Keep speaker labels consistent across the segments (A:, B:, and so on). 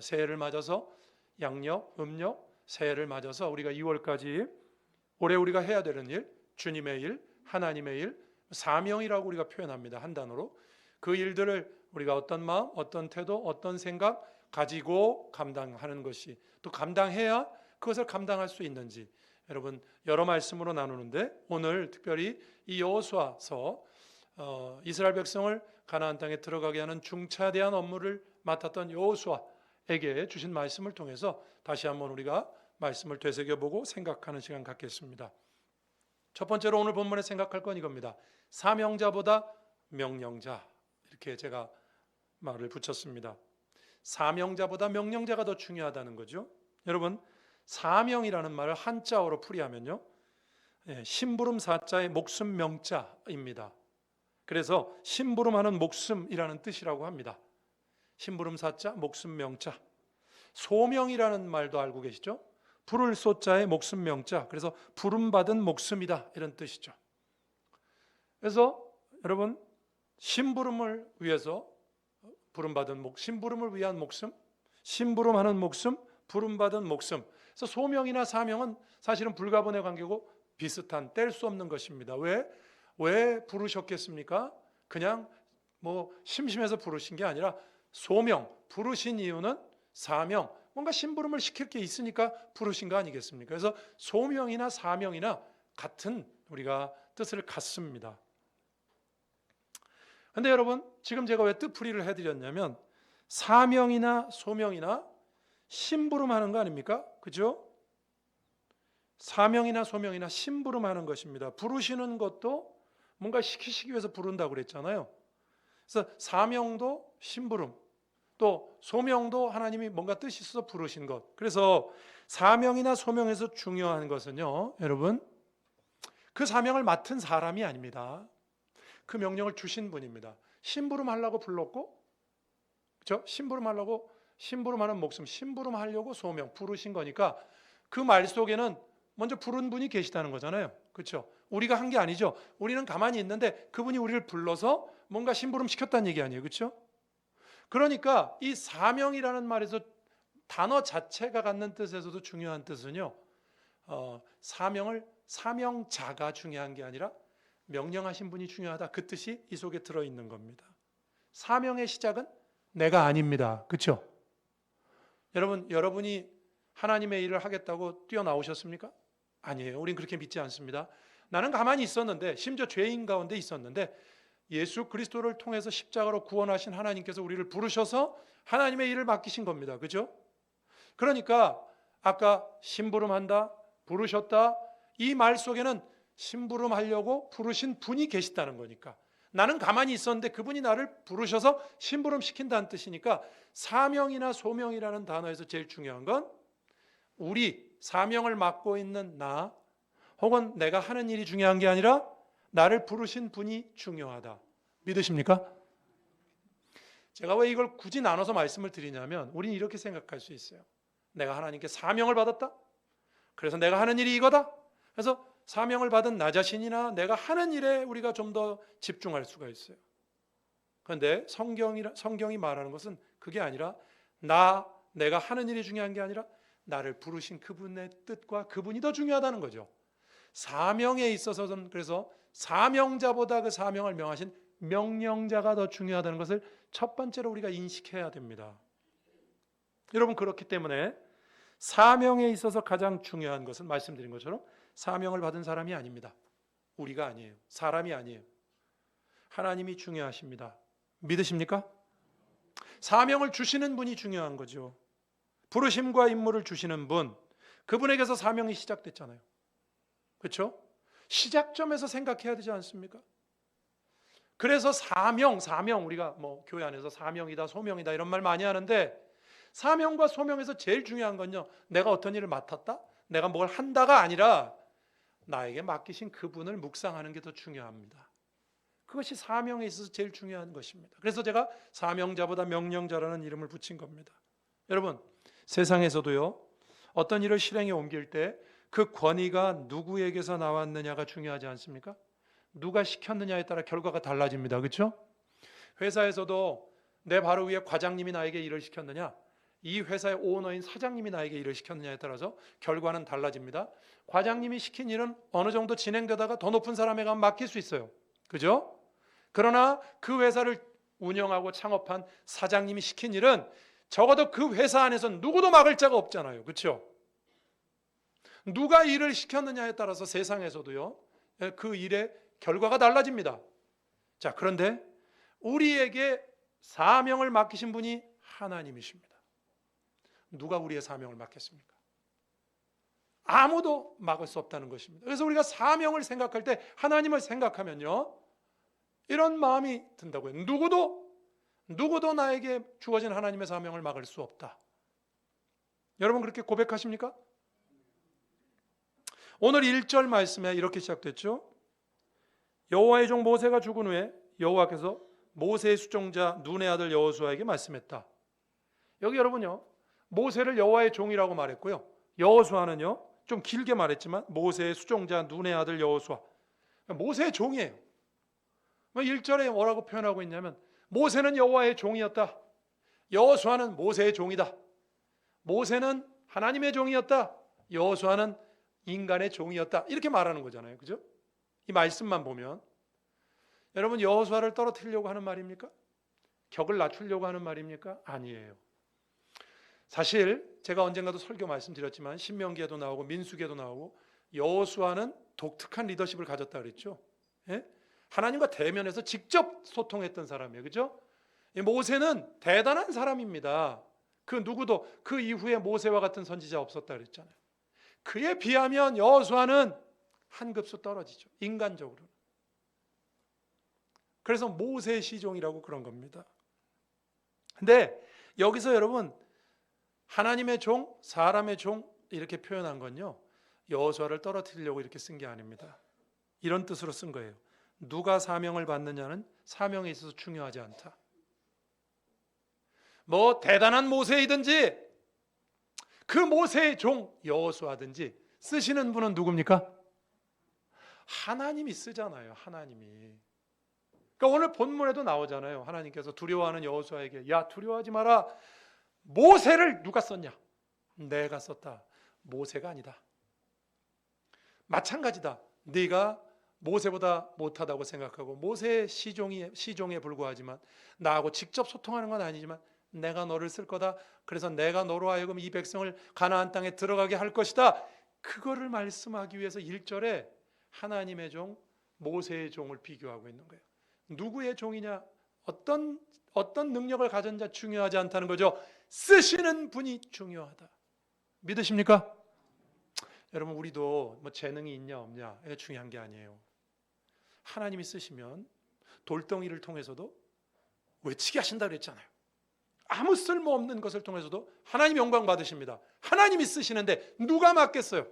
A: 새해를 맞아서 양력, 음력, 새해를 맞아서 우리가 2월까지 올해 우리가 해야 되는 일, 주님의 일, 하나님의 일, 사명이라고 우리가 표현합니다. 한 단어로. 그 일들을 우리가 어떤 마음, 어떤 태도, 어떤 생각 가지고 감당하는 것이, 또 감당해야 그것을 감당할 수 있는지, 여러분 여러 말씀으로 나누는데 오늘 특별히 이 여호수아서 이스라엘 백성을 가나안 땅에 들어가게 하는 중차대한 업무를 맡았던 여호수아에게 주신 말씀을 통해서 다시 한번 우리가 말씀을 되새겨보고 생각하는 시간 갖겠습니다. 첫 번째로 오늘 본문에 생각할 건 이겁니다. 사명자보다 명령자, 이렇게 제가 말을 붙였습니다. 사명자보다 명령자가 더 중요하다는 거죠. 여러분, 사명이라는 말을 한자어로 풀이하면요, 심부름 사자의 목숨 명자입니다. 그래서 심부름하는 목숨이라는 뜻이라고 합니다. 심부름 사자, 목숨 명자. 소명이라는 말도 알고 계시죠? 부를 소자의 목숨 명자. 그래서 부름받은 목숨이다, 이런 뜻이죠. 그래서 여러분, 심부름을 위해서 부름받은 심부름을 위한 목숨, 심부름하는 목숨, 부름받은 목숨. 그래서 소명이나 사명은 사실은 불가분의 관계고 비슷한, 뗄 수 없는 것입니다. 왜 부르셨겠습니까? 그냥 뭐 심심해서 부르신 게 아니라 소명, 부르신 이유는 사명, 뭔가 심부름을 시킬 게 있으니까 부르신 거 아니겠습니까? 그래서 소명이나 사명이나 같은, 우리가 뜻을 갖습니다. 근데 여러분, 지금 제가 왜 뜻풀이를 해드렸냐면 사명이나 소명이나 심부름하는 거 아닙니까? 그죠? 사명이나 소명이나 심부름하는 것입니다. 부르시는 것도 뭔가 시키시기 위해서 부른다고 그랬잖아요. 그래서 사명도 심부름, 또 소명도 하나님이 뭔가 뜻이 있어서 부르신 것. 그래서 사명이나 소명에서 중요한 것은요, 여러분, 그 사명을 맡은 사람이 아닙니다. 그 명령을 주신 분입니다. 심부름하려고 불렀고, 그렇죠? 심부름하는 목숨, 심부름하려고 소명, 부르신 거니까 그 말 속에는 먼저 부른 분이 계시다는 거잖아요. 그렇죠? 우리가 한 게 아니죠. 우리는 가만히 있는데 그분이 우리를 불러서 뭔가 심부름 시켰다는 얘기 아니에요. 그렇죠? 그러니까 이 사명이라는 말에서 단어 자체가 갖는 뜻에서도 중요한 뜻은요, 사명자가 중요한 게 아니라 명령하신 분이 중요하다, 그 뜻이 이 속에 들어있는 겁니다. 사명의 시작은 내가 아닙니다. 그렇죠? 여러분이 하나님의 일을 하겠다고 뛰어나오셨습니까? 아니에요. 우린 그렇게 믿지 않습니다. 나는 가만히 있었는데, 심지어 죄인 가운데 있었는데 예수 그리스도를 통해서 십자가로 구원하신 하나님께서 우리를 부르셔서 하나님의 일을 맡기신 겁니다. 그죠? 그러니까 아까 심부름한다, 부르셨다, 이 말 속에는 심부름하려고 부르신 분이 계시다는 거니까, 나는 가만히 있었는데 그분이 나를 부르셔서 심부름시킨다는 뜻이니까 사명이나 소명이라는 단어에서 제일 중요한 건 우리 사명을 맡고 있는 나, 혹은 내가 하는 일이 중요한 게 아니라 나를 부르신 분이 중요하다. 믿으십니까? 제가 왜 이걸 굳이 나눠서 말씀을 드리냐면, 우리는 이렇게 생각할 수 있어요. 내가 하나님께 사명을 받았다, 그래서 내가 하는 일이 이거다. 그래서 사명을 받은 나 자신이나 내가 하는 일에 우리가 좀 더 집중할 수가 있어요. 그런데 성경이 말하는 것은 그게 아니라 내가 하는 일이 중요한 게 아니라 나를 부르신 그분의 뜻과 그분이 더 중요하다는 거죠. 사명에 있어서는 그래서 사명자보다 그 사명을 명하신 명령자가 더 중요하다는 것을 첫 번째로 우리가 인식해야 됩니다. 여러분, 그렇기 때문에 사명에 있어서 가장 중요한 것은 말씀드린 것처럼 사명을 받은 사람이 아닙니다. 우리가 아니에요. 사람이 아니에요. 하나님이 중요하십니다. 믿으십니까? 사명을 주시는 분이 중요한 거죠. 부르심과 임무를 주시는 분, 그분에게서 사명이 시작됐잖아요. 그렇죠? 시작점에서 생각해야 되지 않습니까? 그래서 사명, 우리가 뭐 교회 안에서 사명이다, 소명이다 이런 말 많이 하는데, 사명과 소명에서 제일 중요한 건요, 내가 어떤 일을 맡았다, 내가 뭘 한다가 아니라 나에게 맡기신 그분을 묵상하는 게 더 중요합니다. 그것이 사명에 있어서 제일 중요한 것입니다. 그래서 제가 사명자보다 명령자라는 이름을 붙인 겁니다. 여러분, 세상에서도요, 어떤 일을 실행에 옮길 때 그 권위가 누구에게서 나왔느냐가 중요하지 않습니까? 누가 시켰느냐에 따라 결과가 달라집니다. 그렇죠? 회사에서도 내 바로 위에 과장님이 나에게 일을 시켰느냐, 이 회사의 오너인 사장님이 나에게 일을 시켰느냐에 따라서 결과는 달라집니다. 과장님이 시킨 일은 어느 정도 진행되다가 더 높은 사람에게 맡길 수 있어요. 그죠? 그러나 그 회사를 운영하고 창업한 사장님이 시킨 일은 적어도 그 회사 안에서 누구도 막을 자가 없잖아요. 그렇죠? 누가 일을 시켰느냐에 따라서 세상에서도요, 그 일의 결과가 달라집니다. 자, 그런데 우리에게 사명을 맡기신 분이 하나님이십니다. 누가 우리의 사명을 맡겠습니까? 아무도 막을 수 없다는 것입니다. 그래서 우리가 사명을 생각할 때 하나님을 생각하면요, 이런 마음이 든다고요. 누구도 나에게 주어진 하나님의 사명을 막을 수 없다. 여러분 그렇게 고백하십니까? 오늘 1절 말씀에 이렇게 시작됐죠. 여호와의 종 모세가 죽은 후에 여호와께서 모세의 수종자 눈의 아들 여호수아에게 말씀했다. 여기 여러분요, 모세를 여호와의 종이라고 말했고요, 여호수아는요 좀 길게 말했지만 모세의 수종자 눈의 아들 여호수아, 모세의 종이에요. 1절에 뭐라고 표현하고 있냐면 모세는 여호와의 종이었다. 여호수아는 모세의 종이다. 모세는 하나님의 종이었다. 여호수아는 인간의 종이었다. 이렇게 말하는 거잖아요. 그죠? 이 말씀만 보면 여러분 여호수아를 떨어뜨리려고 하는 말입니까? 격을 낮추려고 하는 말입니까? 아니에요. 사실 제가 언젠가도 설교 말씀드렸지만 신명기에도 나오고 민수기에도 나오고 여호수아는 독특한 리더십을 가졌다 그랬죠. 예? 하나님과 대면해서 직접 소통했던 사람이에요. 그죠? 모세는 대단한 사람입니다. 그 누구도 그 이후에 모세와 같은 선지자 없었다 그랬잖아요. 그에 비하면 여호수아는 한 급수 떨어지죠. 인간적으로. 그래서 모세 시종이라고 그런 겁니다. 근데 여기서 여러분 하나님의 종, 사람의 종 이렇게 표현한 건요, 여호수아를 떨어뜨리려고 이렇게 쓴 게 아닙니다. 이런 뜻으로 쓴 거예요. 누가 사명을 받느냐는 사명에 있어서 중요하지 않다. 뭐 대단한 모세이든지 그 모세의 종 여호수아든지 쓰시는 분은 누굽니까? 하나님이 쓰잖아요. 하나님이. 그러니까 오늘 본문에도 나오잖아요. 하나님께서 두려워하는 여호수아에게 야 두려워하지 마라. 모세를 누가 썼냐? 내가 썼다. 모세가 아니다. 마찬가지다. 네가 모세보다 못하다고 생각하고 모세의 시종에 불과하지만 나하고 직접 소통하는 건 아니지만 내가 너를 쓸 거다. 그래서 내가 너로 하여금 이 백성을 가나안 땅에 들어가게 할 것이다. 그거를 말씀하기 위해서 1절에 하나님의 종, 모세의 종을 비교하고 있는 거예요. 누구의 종이냐? 어떤 능력을 가진 자 중요하지 않다는 거죠. 쓰시는 분이 중요하다. 믿으십니까? 여러분 우리도 뭐 재능이 있냐 없냐 이게 중요한 게 아니에요. 하나님이 쓰시면 돌덩이를 통해서도 외치게 하신다 그랬잖아요. 아무 쓸모없는 것을 통해서도 하나님 영광 받으십니다. 하나님이 쓰시는데 누가 맡겠어요?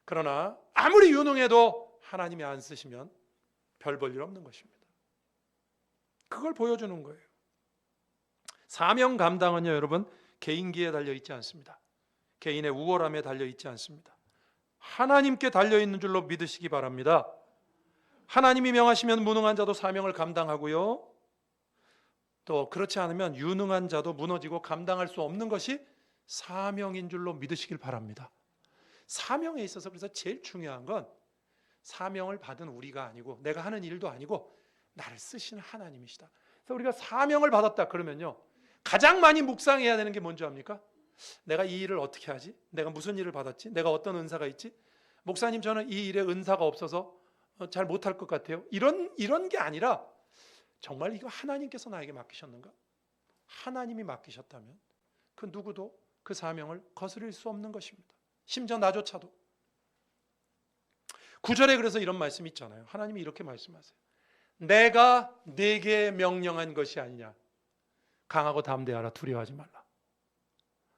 A: 그러나 아무리 유능해도 하나님이 안 쓰시면 별 볼 일 없는 것입니다. 그걸 보여주는 거예요. 사명 감당은요 여러분 개인기에 달려있지 않습니다. 개인의 우월함에 달려있지 않습니다. 하나님께 달려있는 줄로 믿으시기 바랍니다. 하나님이 명하시면 무능한 자도 사명을 감당하고요, 또 그렇지 않으면 유능한 자도 무너지고 감당할 수 없는 것이 사명인 줄로 믿으시길 바랍니다. 사명에 있어서 그래서 제일 중요한 건 사명을 받은 우리가 아니고 내가 하는 일도 아니고 나를 쓰시는 하나님이시다. 그래서 우리가 사명을 받았다 그러면요 가장 많이 묵상해야 되는 게 뭔지 압니까? 내가 이 일을 어떻게 하지? 내가 무슨 일을 받았지? 내가 어떤 은사가 있지? 목사님 저는 이 일에 은사가 없어서 잘 못할 것 같아요. 이런 게 아니라 정말 이거 하나님께서 나에게 맡기셨는가? 하나님이 맡기셨다면 그 누구도 그 사명을 거스릴 수 없는 것입니다. 심지어 나조차도. 9절에 그래서 이런 말씀이 있잖아요. 하나님이 이렇게 말씀하세요. 내가 네게 명령한 것이 아니냐. 강하고 담대하라. 두려워하지 말라.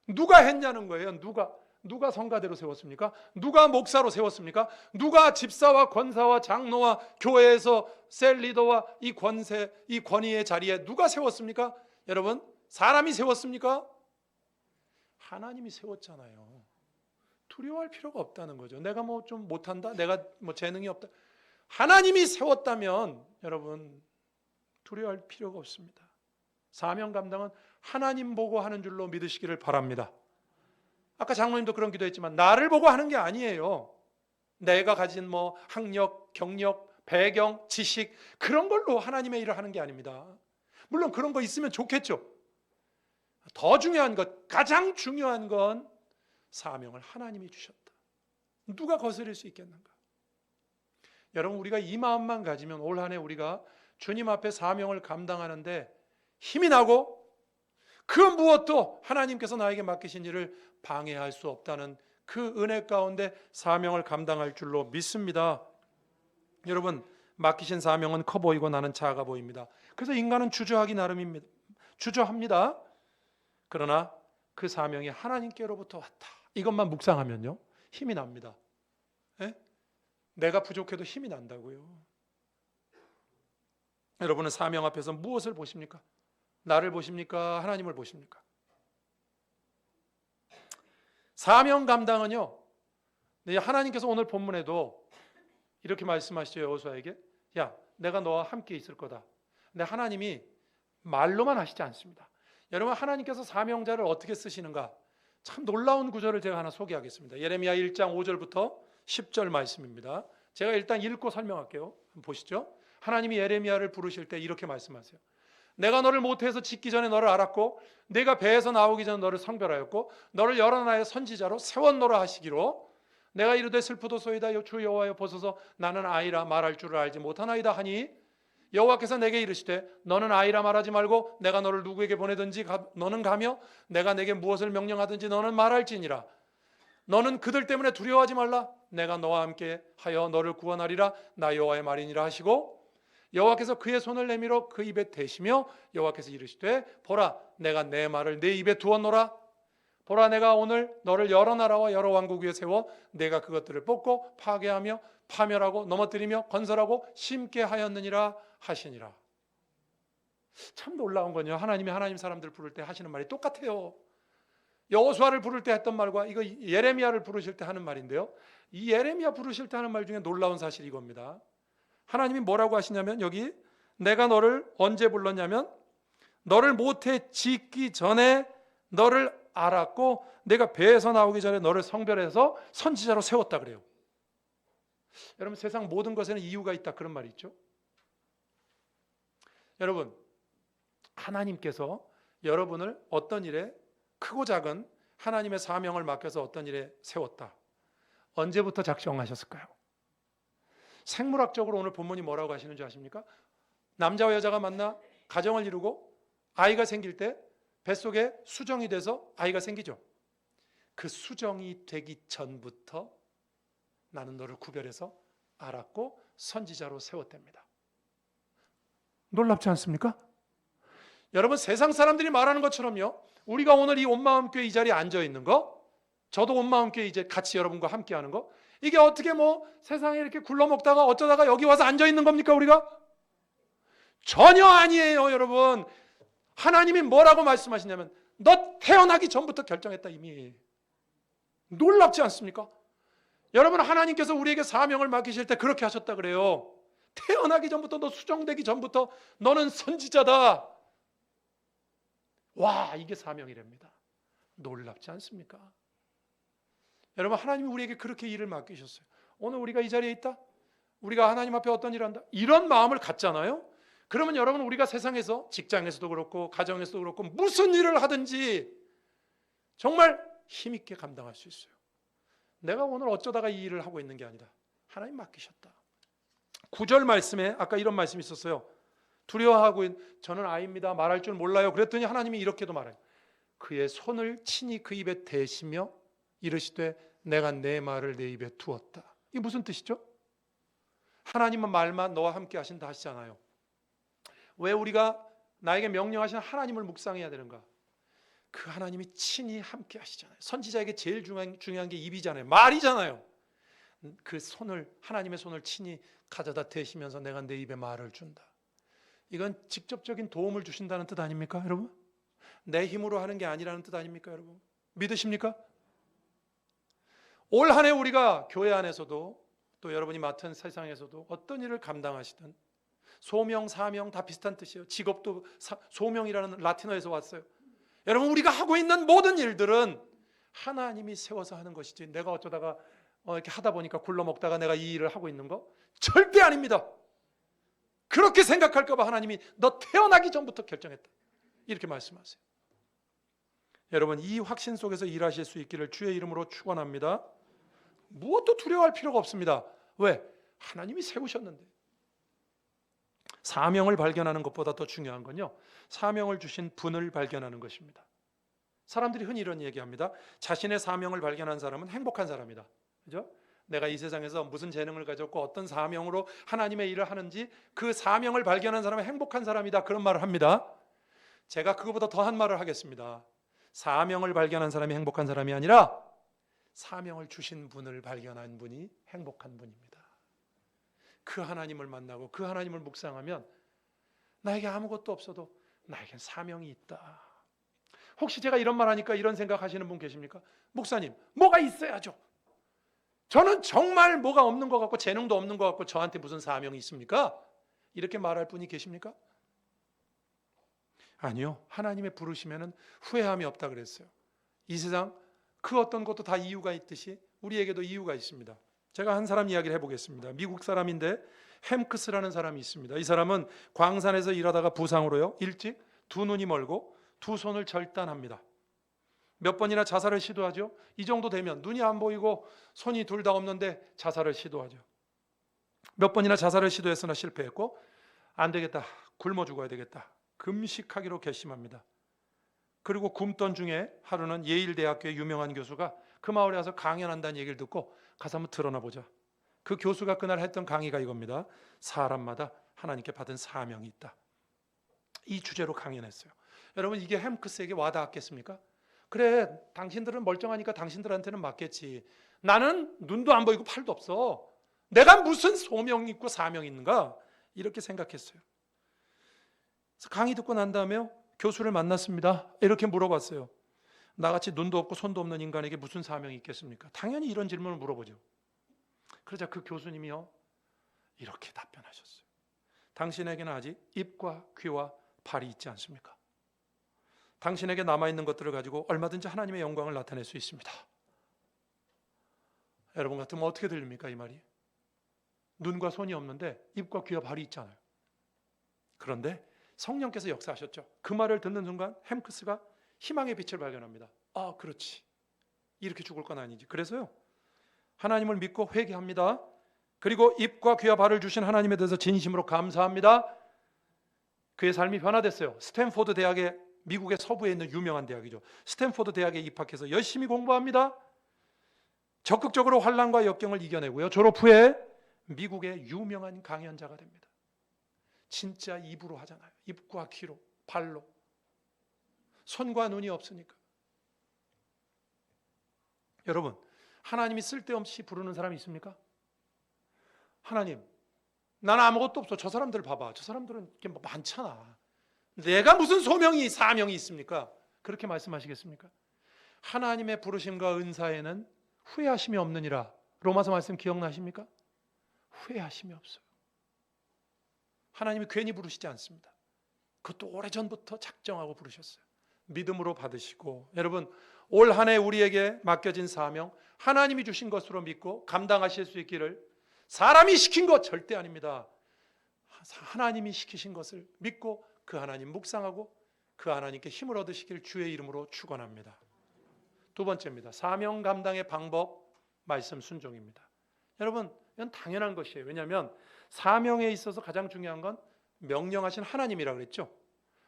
A: 누가 했냐는 거예요. 누가 성가대로 세웠습니까? 누가 목사로 세웠습니까? 누가 집사와 권사와 장로와 교회에서 셀리더와 이 권세, 이 권위의 자리에 누가 세웠습니까? 여러분, 사람이 세웠습니까? 하나님이 세웠잖아요. 두려워할 필요가 없다는 거죠. 내가 뭐 좀 못한다? 내가 뭐 재능이 없다? 하나님이 세웠다면 여러분 두려워할 필요가 없습니다. 사명 감당은 하나님 보고 하는 줄로 믿으시기를 바랍니다. 아까 장로님도 그런 기도했지만 나를 보고 하는 게 아니에요. 내가 가진 학력, 경력, 배경, 지식 그런 걸로 하나님의 일을 하는 게 아닙니다. 물론 그런 거 있으면 좋겠죠. 더 중요한 것, 가장 중요한 건 사명을 하나님이 주셨다. 누가 거스릴 수 있겠는가? 여러분, 우리가 이 마음만 가지면 올 한 해 우리가 주님 앞에 사명을 감당하는데 힘이 나고 그 무엇도 하나님께서 나에게 맡기신 일을 방해할 수 없다는 그 은혜 가운데 사명을 감당할 줄로 믿습니다. 여러분, 맡기신 사명은 커 보이고 나는 작아 보입니다. 그래서 인간은 주저하기 나름입니다. 주저합니다. 그러나 그 사명이 하나님께로부터 왔다. 이것만 묵상하면요, 힘이 납니다. 예? 내가 부족해도 힘이 난다고요. 여러분은 사명 앞에서 무엇을 보십니까? 나를 보십니까? 하나님을 보십니까? 사명 감당은요, 하나님께서 오늘 본문에도 이렇게 말씀하시죠. 여호수아에게, 야, 내가 너와 함께 있을 거다. 근데 하나님이 말로만 하시지 않습니다. 여러분, 하나님께서 사명자를 어떻게 쓰시는가? 참 놀라운 구절을 제가 하나 소개하겠습니다. 예레미야 1장 5절부터 10절 말씀입니다. 제가 일단 읽고 설명할게요. 보시죠. 하나님이 예레미야를 부르실 때 이렇게 말씀하세요. 내가 너를 모태에서 짓기 전에 너를 알았고 내가 배에서 나오기 전에 너를 성별하였고 너를 여러 나라의 선지자로 세웠노라 하시기로 내가 이르되 슬프도소이다 주 여호와여 보소서 나는 아이라 말할 줄을 알지 못하나이다 하니 여호와께서 내게 이르시되 너는 아이라 말하지 말고 내가 너를 누구에게 보내든지 너는 가며 내가 내게 무엇을 명령하든지 너는 말할지니라. 너는 그들 때문에 두려워하지 말라. 내가 너와 함께 하여 너를 구원하리라. 나 여호와의 말이니라 하시고 여호와께서 그의 손을 내밀어 그 입에 대시며 여호와께서 이르시되 보라 내가 내 말을 내 입에 두었노라. 보라 내가 오늘 너를 여러 나라와 여러 왕국 위에 세워 내가 그것들을 뽑고 파괴하며 파멸하고 넘어뜨리며 건설하고 심게 하였느니라 하시니라. 참 놀라운 건요, 하나님이 하나님 사람들 부를 때 하시는 말이 똑같아요. 여호수아를 부를 때 했던 말과 이거 예레미야를 부르실 때 하는 말인데요, 이 예레미야 부르실 때 하는 말 중에 놀라운 사실이 이겁니다. 하나님이 뭐라고 하시냐면, 여기 내가 너를 언제 불렀냐면 너를 모태 짓기 전에 너를 알았고 내가 배에서 나오기 전에 너를 성별해서 선지자로 세웠다 그래요. 여러분, 세상 모든 것에는 이유가 있다 그런 말이 있죠. 여러분, 하나님께서 여러분을 어떤 일에, 크고 작은 하나님의 사명을 맡겨서 어떤 일에 세웠다. 언제부터 작정하셨을까요? 생물학적으로 오늘 본문이 뭐라고 하시는 줄 아십니까? 남자와 여자가 만나 가정을 이루고 아이가 생길 때 뱃속에 수정이 돼서 아이가 생기죠. 그 수정이 되기 전부터 나는 너를 구별해서 알았고 선지자로 세웠답니다. 놀랍지 않습니까? 여러분, 세상 사람들이 말하는 것처럼요, 우리가 오늘 이 온마음교회 이 자리에 앉아 있는 거, 저도 온마음교회 이제 같이 여러분과 함께 하는 거, 이게 어떻게 세상에 이렇게 굴러먹다가 어쩌다가 여기 와서 앉아 있는 겁니까 우리가? 전혀 아니에요. 여러분, 하나님이 뭐라고 말씀하시냐면 너 태어나기 전부터 결정했다 이미. 놀랍지 않습니까? 여러분, 하나님께서 우리에게 사명을 맡기실 때 그렇게 하셨다 그래요. 태어나기 전부터, 너 수정되기 전부터 너는 선지자다. 와, 이게 사명이랍니다. 놀랍지 않습니까? 여러분, 하나님이 우리에게 그렇게 일을 맡기셨어요. 오늘 우리가 이 자리에 있다? 우리가 하나님 앞에 어떤 일을 한다? 이런 마음을 갖잖아요. 그러면 여러분, 우리가 세상에서, 직장에서도 그렇고 가정에서도 그렇고 무슨 일을 하든지 정말 힘있게 감당할 수 있어요. 내가 오늘 어쩌다가 이 일을 하고 있는 게 아니라 하나님 맡기셨다. 9절 말씀에 아까 이런 말씀이 있었어요. 두려워하고 저는 아이입니다. 말할 줄 몰라요. 그랬더니 하나님이 이렇게도 말해요. 그의 손을 친히 그 입에 대시며 이르시되 내가 내 말을 내 입에 두었다. 이게 무슨 뜻이죠? 하나님은 말만 너와 함께 하신다 하시잖아요. 왜 우리가 나에게 명령하신 하나님을 묵상해야 되는가? 그 하나님이 친히 함께 하시잖아요. 선지자에게 제일 중요한 게 입이잖아요. 말이잖아요. 그 손을, 하나님의 손을 친히 가져다 대시면서 내가 내 입에 말을 준다. 이건 직접적인 도움을 주신다는 뜻 아닙니까, 여러분? 내 힘으로 하는 게 아니라는 뜻 아닙니까, 여러분? 믿으십니까? 올 한 해 우리가 교회 안에서도 또 여러분이 맡은 세상에서도 어떤 일을 감당하시든 소명, 사명 다 비슷한 뜻이에요. 직업도 소명이라는 라틴어에서 왔어요. 여러분, 우리가 하고 있는 모든 일들은 하나님이 세워서 하는 것이지 내가 어쩌다가 이렇게 하다 보니까 굴러먹다가 내가 이 일을 하고 있는 거 절대 아닙니다. 그렇게 생각할까 봐 하나님이 너 태어나기 전부터 결정했다, 이렇게 말씀하세요. 여러분, 이 확신 속에서 일하실 수 있기를 주의 이름으로 축원합니다. 무엇도 두려워할 필요가 없습니다. 왜? 하나님이 세우셨는데. 사명을 발견하는 것보다 더 중요한 건요, 사명을 주신 분을 발견하는 것입니다. 사람들이 흔히 이런 얘기합니다. 자신의 사명을 발견한 사람은 행복한 사람이다. 그죠? 내가 이 세상에서 무슨 재능을 가졌고 어떤 사명으로 하나님의 일을 하는지 그 사명을 발견한 사람은 행복한 사람이다, 그런 말을 합니다. 제가 그거보다 더한 말을 하겠습니다. 사명을 발견한 사람이 행복한 사람이 아니라 사명을 주신 분을 발견한 분이 행복한 분입니다. 그 하나님을 만나고 그 하나님을 묵상하면 나에게 아무것도 없어도 나에겐 사명이 있다. 혹시 제가 이런 말 하니까 이런 생각하시는 분 계십니까? 목사님, 뭐가 있어야죠. 저는 정말 뭐가 없는 것 같고 재능도 없는 것 같고 저한테 무슨 사명이 있습니까? 이렇게 말할 분이 계십니까? 아니요. 하나님의 부르시면은 후회함이 없다 그랬어요. 이 세상 그 어떤 것도 다 이유가 있듯이 우리에게도 이유가 있습니다. 제가 한 사람 이야기를 해보겠습니다. 미국 사람인데 햄크스라는 사람이 있습니다. 이 사람은 광산에서 일하다가 부상으로요, 일찍 두 눈이 멀고 두 손을 절단합니다. 몇 번이나 자살을 시도하죠. 이 정도 되면 눈이 안 보이고 손이 둘 다 없는데 자살을 시도하죠. 몇 번이나 자살을 시도했으나 실패했고, 안 되겠다, 굶어 죽어야 되겠다, 금식하기로 결심합니다. 그리고 굶던 중에 하루는 예일대학교의 유명한 교수가 그 마을에 와서 강연한다는 얘기를 듣고 가서 한번 들어나 보자. 그 교수가 그날 했던 강의가 이겁니다. 사람마다 하나님께 받은 사명이 있다. 이 주제로 강연했어요. 여러분, 이게 햄크스에게 와닿았겠습니까? 그래, 당신들은 멀쩡하니까 당신들한테는 맞겠지. 나는 눈도 안 보이고 팔도 없어. 내가 무슨 소명이 있고 사명이 있는가? 이렇게 생각했어요. 그래서 강의 듣고 난 다음에 교수를 만났습니다. 이렇게 물어봤어요. 나같이 눈도 없고 손도 없는 인간에게 무슨 사명이 있겠습니까? 당연히 이런 질문을 물어보죠. 그러자 그 교수님이요, 이렇게 답변하셨어요. 당신에게는 아직 입과 귀와 발이 있지 않습니까? 당신에게 남아있는 것들을 가지고 얼마든지 하나님의 영광을 나타낼 수 있습니다. 여러분 같으면 어떻게 들립니까, 이 말이? 눈과 손이 없는데 입과 귀와 발이 있잖아요. 그런데 성령께서 역사하셨죠. 그 말을 듣는 순간 햄크스가 희망의 빛을 발견합니다. 아, 그렇지, 이렇게 죽을 건 아니지. 그래서요, 하나님을 믿고 회개합니다. 그리고 입과 귀와 발을 주신 하나님에 대해서 진심으로 감사합니다. 그의 삶이 변화됐어요. 스탠포드 대학에, 미국의 서부에 있는 유명한 대학이죠. 스탠포드 대학에 입학해서 열심히 공부합니다. 적극적으로 환난과 역경을 이겨내고요, 졸업 후에 미국의 유명한 강연자가 됩니다. 진짜 입으로 하잖아요. 입과 귀로, 발로. 손과 눈이 없으니까. 여러분, 하나님이 쓸데없이 부르는 사람이 있습니까? 하나님, 나는 아무것도 없어. 저 사람들 봐봐. 저 사람들은 이렇게 많잖아. 내가 무슨 소명이, 사명이 있습니까? 그렇게 말씀하시겠습니까? 하나님의 부르심과 은사에는 후회하심이 없느니라. 로마서 말씀 기억나십니까? 후회하심이 없어요. 하나님이 괜히 부르시지 않습니다. 그것도 오래전부터 작정하고 부르셨어요. 믿음으로 받으시고, 여러분, 올 한 해 우리에게 맡겨진 사명, 하나님이 주신 것으로 믿고 감당하실 수 있기를. 사람이 시킨 것 절대 아닙니다. 하나님이 시키신 것을 믿고 그 하나님 묵상하고 그 하나님께 힘을 얻으시길 주의 이름으로 축원합니다. 두 번째입니다. 사명 감당의 방법, 말씀 순종입니다. 여러분, 이건 당연한 것이에요. 왜냐하면 사명에 있어서 가장 중요한 건 명령하신 하나님이라 그랬죠.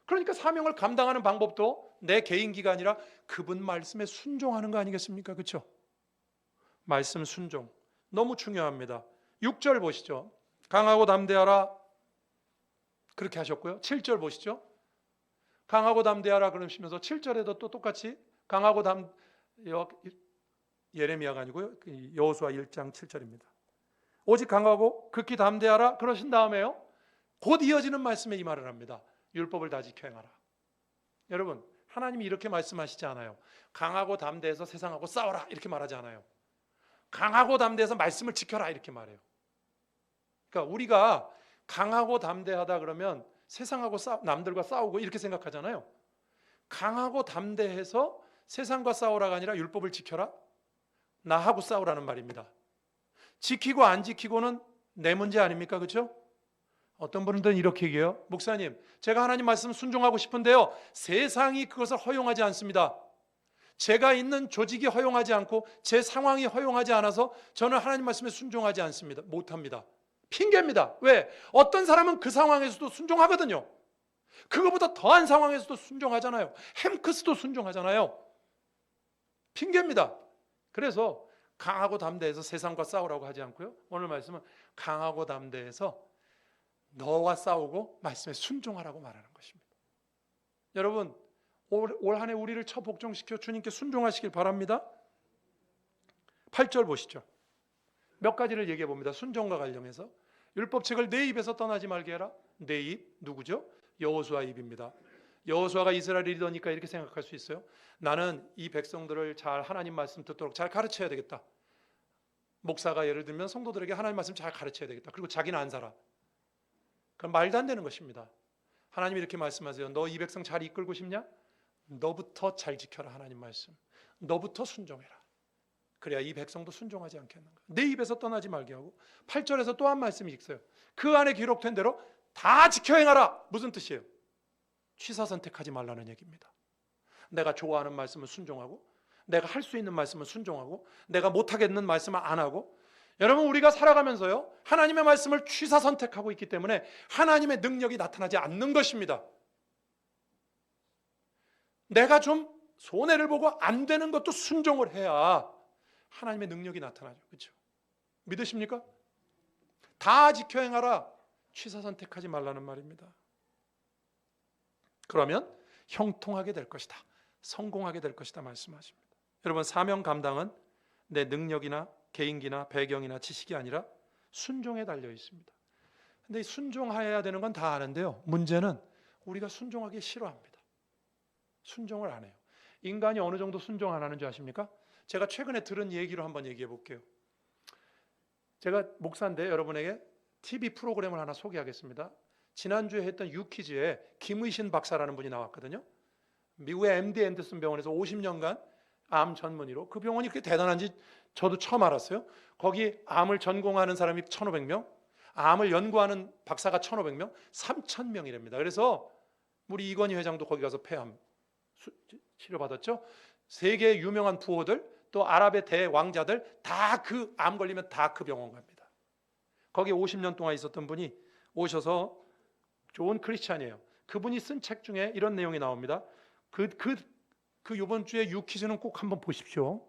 A: 그러니까 사명을 감당하는 방법도 내 개인기가 아니라 그분 말씀에 순종하는 거 아니겠습니까? 그렇죠? 말씀 순종 너무 중요합니다. 6절 보시죠. 강하고 담대하라, 그렇게 하셨고요. 7절 보시죠. 강하고 담대하라 그러시면서 7절에도 또 똑같이 강하고 예레미야가 아니고요, 여호수아 1장 7절입니다. 오직 강하고 극히 담대하라 그러신 다음에요, 곧 이어지는 말씀에 이 말을 합니다. 율법을 다 지켜 행하라. 여러분, 하나님이 이렇게 말씀하시지 않아요. 강하고 담대해서 세상하고 싸워라 이렇게 말하지 않아요. 강하고 담대해서 말씀을 지켜라 이렇게 말해요. 그러니까 우리가 강하고 담대하다 그러면 세상하고 남들과 싸우고 이렇게 생각하잖아요. 강하고 담대해서 세상과 싸우라가 아니라 율법을 지켜라? 나하고 싸우라는 말입니다. 지키고 안 지키고는 내 문제 아닙니까? 그렇죠? 어떤 분들은 이렇게 얘기해요. 목사님, 제가 하나님 말씀 순종하고 싶은데요, 세상이 그것을 허용하지 않습니다. 제가 있는 조직이 허용하지 않고 제 상황이 허용하지 않아서 저는 하나님 말씀에 순종하지 않습니다. 못합니다. 핑계입니다. 왜? 어떤 사람은 그 상황에서도 순종하거든요. 그거보다 더한 상황에서도 순종하잖아요. 햄크스도 순종하잖아요. 핑계입니다. 그래서 강하고 담대해서 세상과 싸우라고 하지 않고요, 오늘 말씀은 강하고 담대해서 너와 싸우고 말씀에 순종하라고 말하는 것입니다. 여러분, 올 한 해 우리를 처복종시켜 주님께 순종하시길 바랍니다. 8절 보시죠. 몇 가지를 얘기해 봅니다. 순종과 관련해서. 율법책을 내 입에서 떠나지 말게 해라. 내 입, 누구죠? 여호수아 입입니다. 여호수아가 이스라엘을 리더니까 이렇게 생각할 수 있어요. 나는 이 백성들을 잘 하나님 말씀 듣도록 잘 가르쳐야 되겠다. 목사가 예를 들면 성도들에게 하나님 말씀 잘 가르쳐야 되겠다. 그리고 자기는 안 살아. 그럼 말도 안 되는 것입니다. 하나님이 이렇게 말씀하세요. 너 이 백성 잘 이끌고 싶냐? 너부터 잘 지켜라. 하나님 말씀. 너부터 순종해라. 그래야 이 백성도 순종하지 않겠는가. 내 입에서 떠나지 말게 하고, 8절에서 또 한 말씀이 있어요. 그 안에 기록된 대로 다 지켜 행하라. 무슨 뜻이에요? 취사 선택하지 말라는 얘기입니다. 내가 좋아하는 말씀은 순종하고, 내가 할 수 있는 말씀은 순종하고, 내가 못하겠는 말씀은 안 하고. 여러분, 우리가 살아가면서요, 하나님의 말씀을 취사 선택하고 있기 때문에 하나님의 능력이 나타나지 않는 것입니다. 내가 좀 손해를 보고 안 되는 것도 순종을 해야 하나님의 능력이 나타나죠. 그렇죠? 믿으십니까? 다 지켜 행하라. 취사 선택하지 말라는 말입니다. 그러면 형통하게 될 것이다. 성공하게 될 것이다 말씀하십니다. 여러분, 사명 감당은 내 능력이나 개인기나 배경이나 지식이 아니라 순종에 달려 있습니다. 근데 순종해야 되는 건 다 아는데요, 문제는 우리가 순종하기 싫어합니다. 순종을 안 해요. 인간이 어느 정도 순종 안 하는 줄 아십니까? 제가 최근에 들은 얘기로 한번 얘기해 볼게요. 제가 목사인데 여러분에게 TV 프로그램을 하나 소개하겠습니다. 지난주에 했던 유퀴즈에 김의신 박사라는 분이 나왔거든요. 미국의 MD 앤더슨 병원에서 50년간 암 전문의로, 그 병원이 그렇게 대단한지 저도 처음 알았어요. 거기 암을 전공하는 사람이 1,500명, 암을 연구하는 박사가 1,500명, 3,000명이랍니다. 그래서 우리 이건희 회장도 거기 가서 폐암 치료받았죠. 세계 유명한 부호들, 또 아랍의 대왕자들 다 그 암 걸리면 다 그 병원 갑니다. 거기 50년 동안 있었던 분이 오셔서, 좋은 크리스찬이에요. 그분이 쓴 책 중에 이런 내용이 나옵니다. 그 이번 주에 유퀴즈는 꼭 한번 보십시오.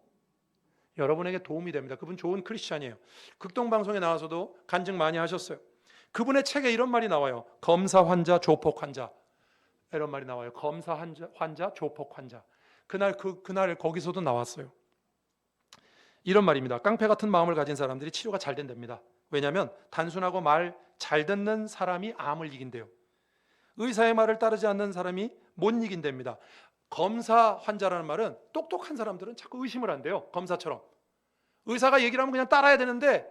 A: 여러분에게 도움이 됩니다. 그분 좋은 크리스찬이에요. 극동방송에 나와서도 간증 많이 하셨어요. 그분의 책에 이런 말이 나와요. 검사 환자, 조폭 환자, 이런 말이 나와요. 검사 환자, 조폭 환자. 그날 거기서도 나왔어요. 이런 말입니다. 깡패 같은 마음을 가진 사람들이 치료가 잘 된답니다. 왜냐하면 단순하고 말 잘 듣는 사람이 암을 이긴대요. 의사의 말을 따르지 않는 사람이 못 이긴답니다. 검사 환자라는 말은 똑똑한 사람들은 자꾸 의심을 한대요. 검사처럼. 의사가 얘기를 하면 그냥 따라야 되는데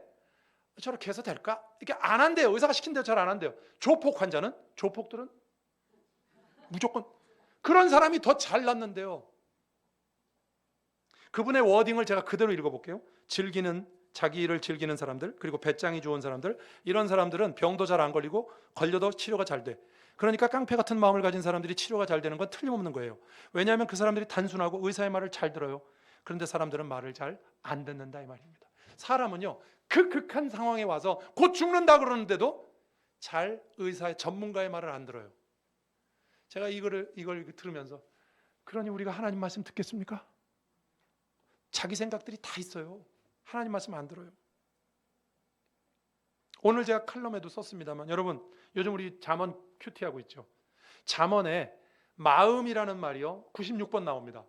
A: 저렇게 해서 될까? 이렇게 안 한대요. 의사가 시킨 대로 잘 안 한대요. 조폭 환자는, 조폭들은 무조건 그런 사람이 더 잘 낫는데요. 그분의 워딩을 제가 그대로 읽어볼게요. 자기 일을 즐기는 사람들, 그리고 배짱이 좋은 사람들, 이런 사람들은 병도 잘 안 걸리고 걸려도 치료가 잘 돼. 그러니까 깡패 같은 마음을 가진 사람들이 치료가 잘 되는 건 틀림없는 거예요. 왜냐하면 그 사람들이 단순하고 의사의 말을 잘 들어요. 그런데 사람들은 말을 잘 안 듣는다 이 말입니다. 사람은요, 그 극한 상황에 와서 곧 죽는다 그러는데도 잘 의사의 전문가의 말을 안 들어요. 제가 이걸 들으면서, 그러니 우리가 하나님 말씀 듣겠습니까? 자기 생각들이 다 있어요. 하나님 말씀 안 들어요. 오늘 제가 칼럼에도 썼습니다만, 여러분 요즘 우리 잠언 큐티하고 있죠. 잠언에 마음이라는 말이요 96번 나옵니다.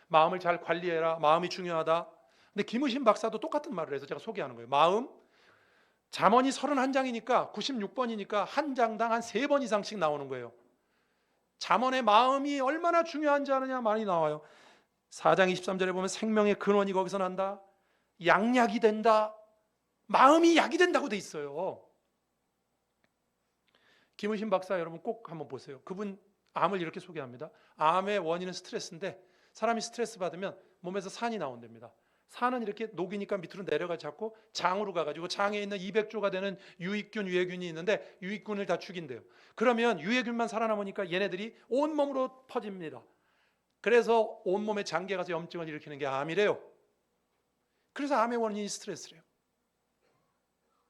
A: 마음을 잘 관리해라. 마음이 중요하다. 근데 김의신 박사도 똑같은 말을 해서 제가 소개하는 거예요. 마음, 잠언이 31장이니까 96번이니까 한 장당 한 3번 이상씩 나오는 거예요. 잠언의 마음이 얼마나 중요한지 아느냐 많이 나와요. 4장 23절에 보면 생명의 근원이 거기서 난다. 양약이 된다. 마음이 약이 된다고 돼 있어요. 김의신 박사 여러분 꼭 한번 보세요. 그분 암을 이렇게 소개합니다. 암의 원인은 스트레스인데 사람이 스트레스 받으면 몸에서 산이 나온답니다. 산은 이렇게 녹이니까 밑으로 내려가 자꾸 장으로 가가지고 장에 있는 200조가 되는 유익균, 유해균이 있는데 유익균을 다 죽인대요. 그러면 유해균만 살아남으니까 얘네들이 온몸으로 퍼집니다. 그래서 온몸에 장기가 가서 염증을 일으키는 게 암이래요. 그래서 암의 원인이 스트레스래요.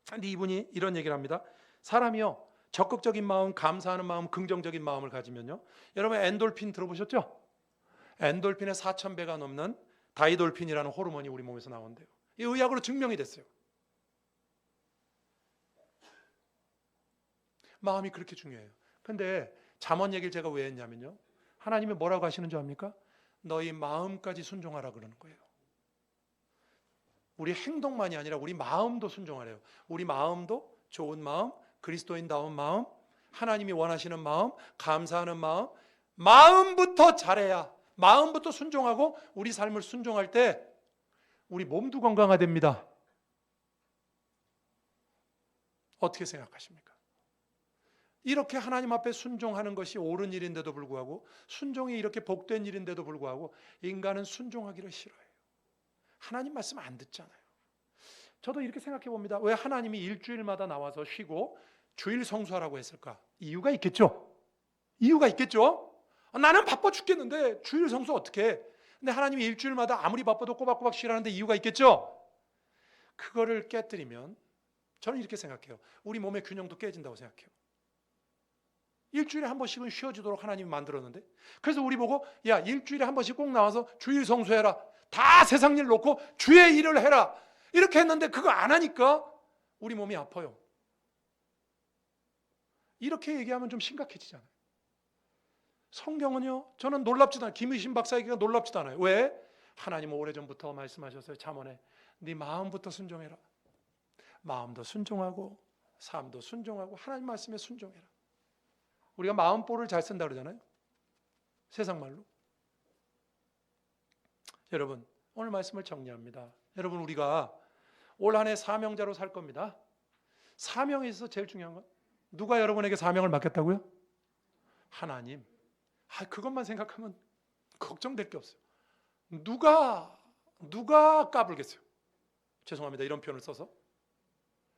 A: 근데 이분이 이런 얘기를 합니다. 사람이요, 적극적인 마음, 감사하는 마음, 긍정적인 마음을 가지면요, 여러분 엔돌핀 들어보셨죠? 엔돌핀의 4,000배가 넘는 다이돌핀이라는 호르몬이 우리 몸에서 나온대요. 이 의학으로 증명이 됐어요. 마음이 그렇게 중요해요. 근데 잠언 얘기를 제가 왜 했냐면요, 하나님이 뭐라고 하시는 줄 압니까? 너희 마음까지 순종하라 그러는 거예요. 우리 행동만이 아니라 우리 마음도 순종하래요. 우리 마음도 좋은 마음, 그리스도인다운 마음, 하나님이 원하시는 마음, 감사하는 마음, 마음부터 잘해야, 마음부터 순종하고 우리 삶을 순종할 때 우리 몸도 건강화됩니다. 어떻게 생각하십니까? 이렇게 하나님 앞에 순종하는 것이 옳은 일인데도 불구하고, 순종이 이렇게 복된 일인데도 불구하고 인간은 순종하기를 싫어해요. 하나님 말씀 안 듣잖아요. 저도 이렇게 생각해 봅니다. 왜 하나님이 일주일마다 나와서 쉬고 주일 성수하라고 했을까? 이유가 있겠죠. 이유가 있겠죠. 나는 바빠 죽겠는데 주일 성수 어떻게 해? 근데 하나님이 일주일마다 아무리 바빠도 꼬박꼬박 쉬라는데 이유가 있겠죠. 그거를 깨뜨리면 저는 이렇게 생각해요. 우리 몸의 균형도 깨진다고 생각해요. 일주일에 한 번씩은 쉬어지도록 하나님이 만들었는데, 그래서 우리 보고 야, 일주일에 한 번씩 꼭 나와서 주일 성수해라, 다 세상 일 놓고 주의 일을 해라, 이렇게 했는데 그거 안 하니까 우리 몸이 아파요. 이렇게 얘기하면 좀 심각해지잖아요. 성경은요, 저는 놀랍지도 않아요. 김의신 박사 얘기가 놀랍지도 않아요. 왜? 하나님은 오래전부터 말씀하셨어요. 잠언에 네 마음부터 순종해라. 마음도 순종하고 삶도 순종하고 하나님 말씀에 순종해라. 우리가 마음보를 잘 쓴다 그러잖아요. 세상 말로. 여러분, 오늘 말씀을 정리합니다. 여러분, 우리가 올 한 해 사명자로 살 겁니다. 사명에 있어서 제일 중요한 건, 누가 여러분에게 사명을 맡겼다고요? 하나님. 그것만 생각하면 걱정될 게 없어요. 누가 까불겠어요? 죄송합니다, 이런 표현을 써서.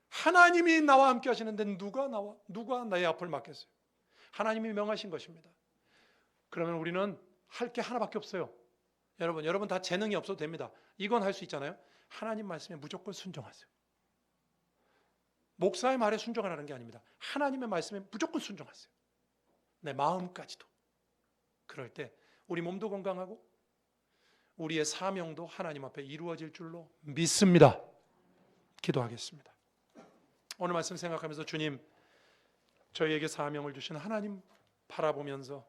A: 하나님이 나와 함께 하시는데 누가 나의 앞을 막겠어요? 하나님이 명하신 것입니다. 그러면 우리는 할 게 하나밖에 없어요. 여러분 다 재능이 없어도 됩니다. 이건 할 수 있잖아요. 하나님 말씀에 무조건 순종하세요. 목사의 말에 순종하라는 게 아닙니다. 하나님의 말씀에 무조건 순종하세요. 내 마음까지도. 그럴 때 우리 몸도 건강하고 우리의 사명도 하나님 앞에 이루어질 줄로 믿습니다. 기도하겠습니다. 오늘 말씀 생각하면서 주님, 저희에게 사명을 주신 하나님 바라보면서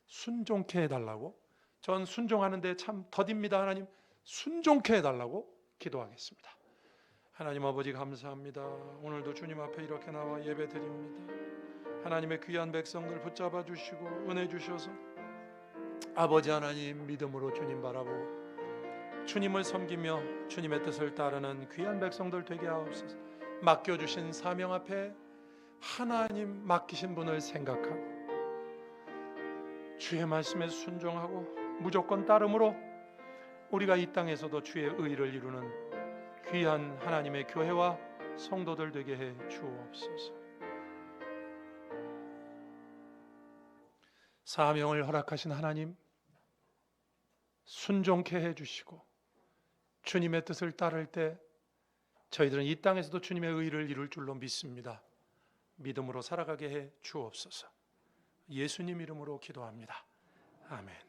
A: 순종케 해달라고, 전 순종하는데 참 더딥니다. 하나님 순종케 해달라고 기도하겠습니다. 하나님 아버지 감사합니다. 오늘도 주님 앞에 이렇게 나와 예배드립니다. 하나님의 귀한 백성들 붙잡아 주시고 은혜 주셔서 아버지 하나님 믿음으로 주님 바라보고 주님을 섬기며 주님의 뜻을 따르는 귀한 백성들 되게 하옵소서. 맡겨주신 사명 앞에 하나님 맡기신 분을 생각하고 주의 말씀에 순종하고 무조건 따름으로 우리가 이 땅에서도 주의 의를 이루는 귀한 하나님의 교회와 성도들 되게 해 주옵소서. 사명을 허락하신 하나님, 순종케 해 주시고 주님의 뜻을 따를 때 저희들은 이 땅에서도 주님의 의를 이룰 줄로 믿습니다. 믿음으로 살아가게 해 주옵소서. 예수님 이름으로 기도합니다. 아멘.